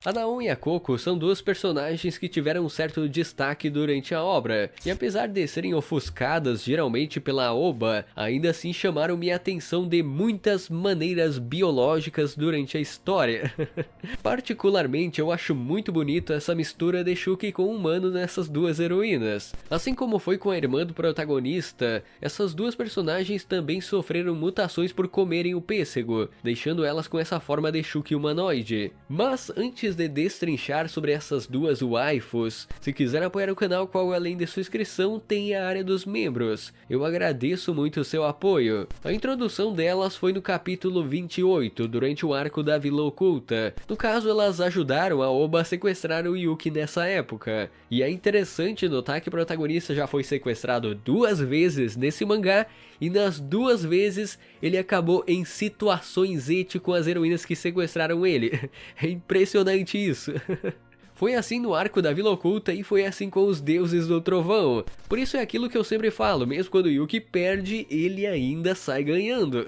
A Naon e a Coco são duas personagens que tiveram um certo destaque durante a obra, e apesar de serem ofuscadas geralmente pela Aoba, ainda assim chamaram minha atenção de muitas maneiras biológicas durante a história. Particularmente eu acho muito bonito essa mistura de Shuki com humano nessas duas heroínas. Assim como foi com a irmã do protagonista, essas duas personagens também sofreram mutações por comerem o pêssego, deixando elas com essa forma de Shuki humanoide. Mas antes de destrinchar sobre essas duas waifus, se quiser apoiar o canal, qual além de sua inscrição tem a área dos membros. Eu agradeço muito o seu apoio. A introdução delas foi no capítulo 28, durante o arco da Vila Oculta. No caso, elas ajudaram a Oba a sequestrar o Yuki nessa época. E é interessante notar que o protagonista já foi sequestrado 2 vezes nesse mangá, e nas 2 vezes ele acabou em situações eti com as heroínas que sequestraram ele. É impressionante isso. Foi assim no arco da Vila Oculta e foi assim com os deuses do trovão. Por isso é aquilo que eu sempre falo, mesmo quando o Yuki perde, ele ainda sai ganhando.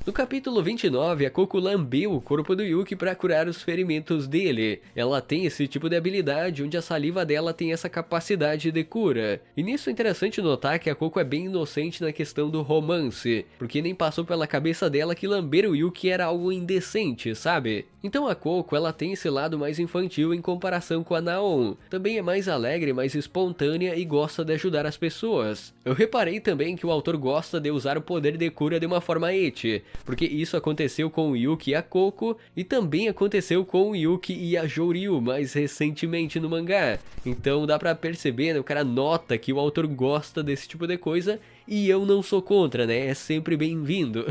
No capítulo 29, a Coco lambeu o corpo do Yuki para curar os ferimentos dele. Ela tem esse tipo de habilidade, onde a saliva dela tem essa capacidade de cura. E nisso é interessante notar que a Coco é bem inocente na questão do romance, porque nem passou pela cabeça dela que lamber o Yuki era algo indecente, sabe? Então a Coco, ela tem esse lado mais infantil em comparação com a Naon. Também é mais alegre, mais espontânea e gosta de ajudar as pessoas. Eu reparei também que o autor gosta de usar o poder de cura de uma forma eti, porque isso aconteceu com o Yuki e a Coco, e também aconteceu com o Yuki e a Jouryu mais recentemente no mangá. Então dá pra perceber, né, o cara nota que o autor gosta desse tipo de coisa, e eu não sou contra, né, é sempre bem-vindo.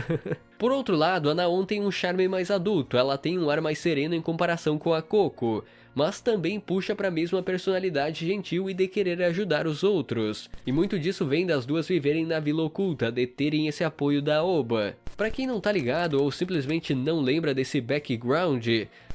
Por outro lado, a Naon tem um charme mais adulto, ela tem um ar mais sereno em comparação com a Coco, mas também puxa para a mesma personalidade gentil e de querer ajudar os outros. E muito disso vem das duas viverem na Vila Oculta, de terem esse apoio da Oba. Pra quem não tá ligado ou simplesmente não lembra desse background,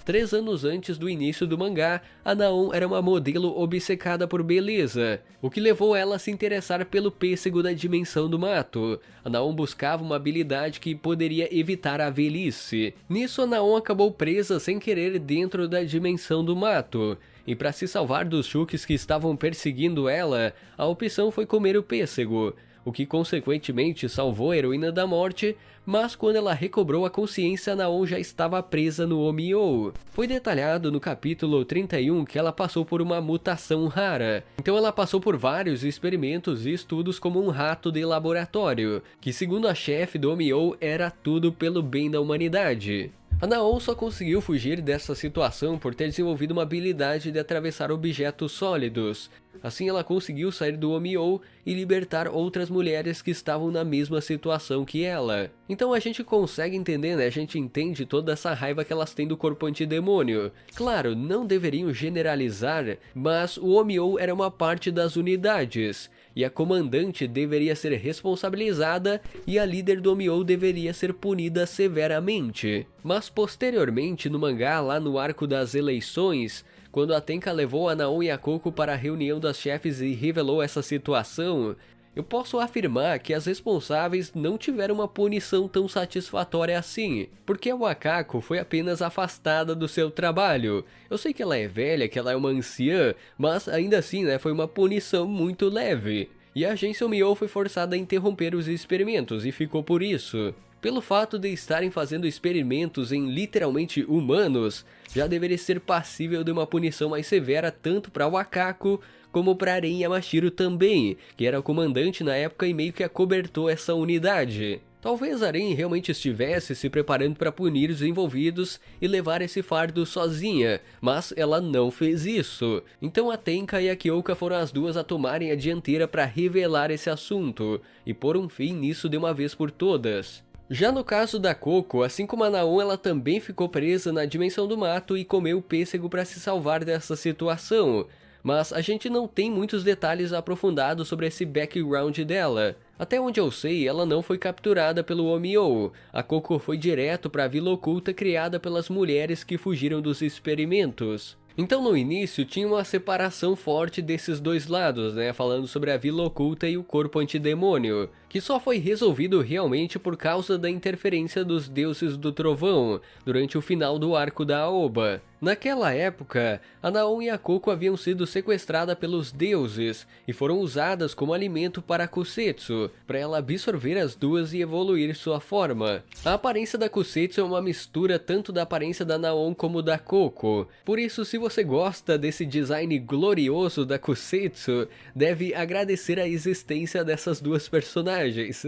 3 anos antes do início do mangá, a Naon era uma modelo obcecada por beleza, o que levou ela a se interessar pelo pêssego da dimensão do mato. A Naon buscava uma habilidade que poderia evitar a velhice. Nisso, a Naon acabou presa sem querer dentro da dimensão do mato. E para se salvar dos Shukis que estavam perseguindo ela, a opção foi comer o pêssego, o que consequentemente salvou a heroína da morte, mas quando ela recobrou a consciência, Naon já estava presa no Omiyou. Foi detalhado no capítulo 31 que ela passou por uma mutação rara, então ela passou por vários experimentos e estudos como um rato de laboratório, que segundo a chefe do Omiyou era tudo pelo bem da humanidade. A Naon só conseguiu fugir dessa situação por ter desenvolvido uma habilidade de atravessar objetos sólidos. Assim ela conseguiu sair do Omiyou e libertar outras mulheres que estavam na mesma situação que ela. Então a gente consegue entender, né? A gente entende toda essa raiva que elas têm do corpo antidemônio. Claro, não deveriam generalizar, mas o Omiyou era uma parte das unidades, e a comandante deveria ser responsabilizada e a líder do Omiyou deveria ser punida severamente. Mas posteriormente no mangá, lá no arco das eleições, quando a Tenka levou a Naon e a Coco para a reunião das chefes e revelou essa situação, eu posso afirmar que as responsáveis não tiveram uma punição tão satisfatória assim, porque a Wakako foi apenas afastada do seu trabalho. Eu sei que ela é velha, que ela é uma anciã, mas ainda assim, né, foi uma punição muito leve. E a agência Omiyou foi forçada a interromper os experimentos e ficou por isso. Pelo fato de estarem fazendo experimentos em literalmente humanos, já deveria ser passível de uma punição mais severa tanto para Wakako como para Aren Yamashiro também, que era o comandante na época e meio que acobertou essa unidade. Talvez Aren realmente estivesse se preparando para punir os envolvidos e levar esse fardo sozinha, mas ela não fez isso. Então a Tenka e a Kyoka foram as duas a tomarem a dianteira para revelar esse assunto e pôr um fim nisso de uma vez por todas. Já no caso da Coco, assim como a Naon, ela também ficou presa na dimensão do mato e comeu o pêssego para se salvar dessa situação. Mas a gente não tem muitos detalhes aprofundados sobre esse background dela. Até onde eu sei, ela não foi capturada pelo Omiyou. A Coco foi direto para a Vila Oculta criada pelas mulheres que fugiram dos experimentos. Então no início tinha uma separação forte desses dois lados, né, falando sobre a Vila Oculta e o corpo antidemônio, que só foi resolvido realmente por causa da interferência dos deuses do trovão durante o final do arco da Aoba. Naquela época, a Naon e a Coco haviam sido sequestradas pelos deuses e foram usadas como alimento para a Kusetsu, para ela absorver as duas e evoluir sua forma. A aparência da Kusetsu é uma mistura tanto da aparência da Naon como da Coco, por isso se você gosta desse design glorioso da Kusetsu, deve agradecer a existência dessas duas personagens.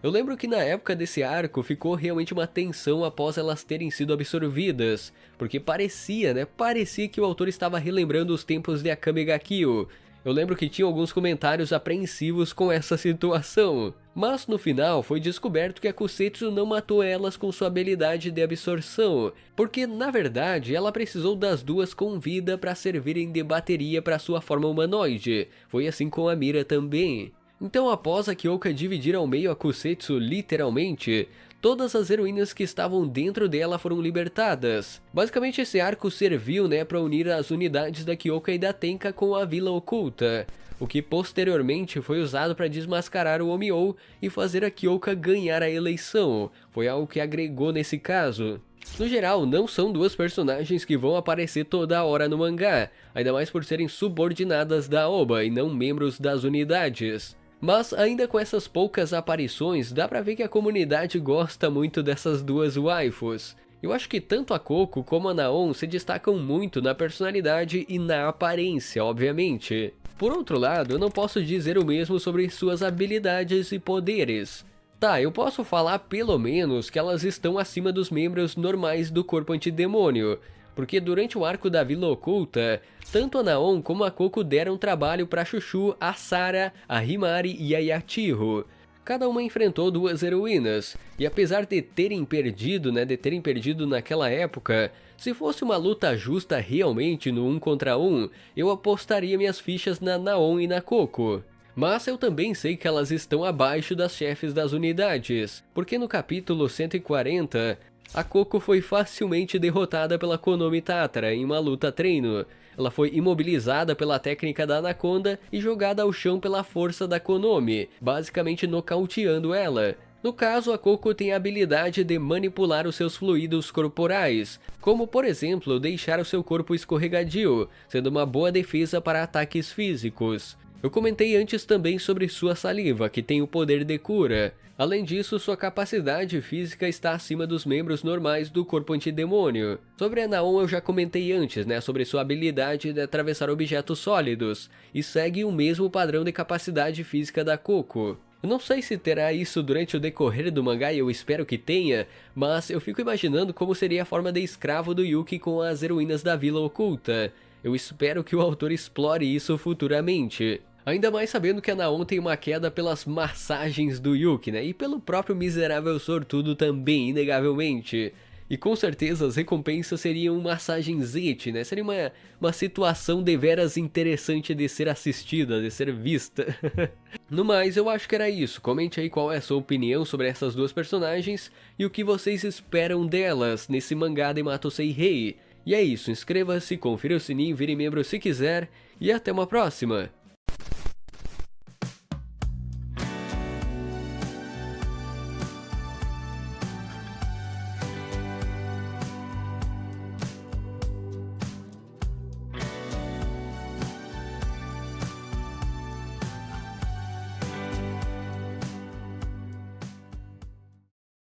Eu lembro que na época desse arco ficou realmente uma tensão após elas terem sido absorvidas, porque parecia que o autor estava relembrando os tempos de Akame ga Kill. Eu lembro que tinha alguns comentários apreensivos com essa situação, mas no final foi descoberto que a Kusetsu não matou elas com sua habilidade de absorção, porque na verdade ela precisou das duas com vida para servirem de bateria para sua forma humanoide. Foi assim com a Mira também. Então, após a Kyoka dividir ao meio a Kusetsu literalmente, todas as heroínas que estavam dentro dela foram libertadas. Basicamente esse arco serviu, para unir as unidades da Kyoka e da Tenka com a Vila Oculta, o que posteriormente foi usado para desmascarar o Omio e fazer a Kyoka ganhar a eleição. Foi algo que agregou nesse caso. No geral, não são duas personagens que vão aparecer toda hora no mangá, ainda mais por serem subordinadas da Aoba e não membros das unidades. Mas ainda com essas poucas aparições, dá pra ver que a comunidade gosta muito dessas duas waifus. Eu acho que tanto a Coco como a Naon se destacam muito na personalidade e na aparência, obviamente. Por outro lado, eu não posso dizer o mesmo sobre suas habilidades e poderes. Tá, eu posso falar pelo menos que elas estão acima dos membros normais do corpo antidemônio, porque durante o arco da Vila Oculta, tanto a Naon como a Coco deram trabalho para Chuchu, a Sara, a Himari e a Yachiho. Cada uma enfrentou duas heroínas, e apesar de terem perdido, naquela época, se fosse uma luta justa realmente no 1 contra 1, eu apostaria minhas fichas na Naon e na Coco. Mas eu também sei que elas estão abaixo das chefes das unidades, porque no capítulo 140, a Coco foi facilmente derrotada pela Konomi Tatara em uma luta treino. Ela foi imobilizada pela técnica da Anaconda e jogada ao chão pela força da Konomi, basicamente nocauteando ela. No caso, a Coco tem a habilidade de manipular os seus fluidos corporais, como por exemplo deixar o seu corpo escorregadio, sendo uma boa defesa para ataques físicos. Eu comentei antes também sobre sua saliva, que tem o poder de cura. Além disso, sua capacidade física está acima dos membros normais do corpo antidemônio. Sobre a Naon eu já comentei antes, sobre sua habilidade de atravessar objetos sólidos, e segue o mesmo padrão de capacidade física da Coco. Eu não sei se terá isso durante o decorrer do mangá e eu espero que tenha, mas eu fico imaginando como seria a forma de escravo do Yuki com as heroínas da Vila Oculta. Eu espero que o autor explore isso futuramente. Ainda mais sabendo que a Naon tem uma queda pelas massagens do Yuki, e pelo próprio miserável sortudo também, inegavelmente. E com certeza as recompensas seriam massagenzete, Seria uma situação deveras interessante de ser assistida, de ser vista. No mais, eu acho que era isso. Comente aí qual é a sua opinião sobre essas duas personagens e o que vocês esperam delas nesse mangá de Mato Seirei. E é isso, inscreva-se, confira o sininho, vire membro se quiser e até uma próxima!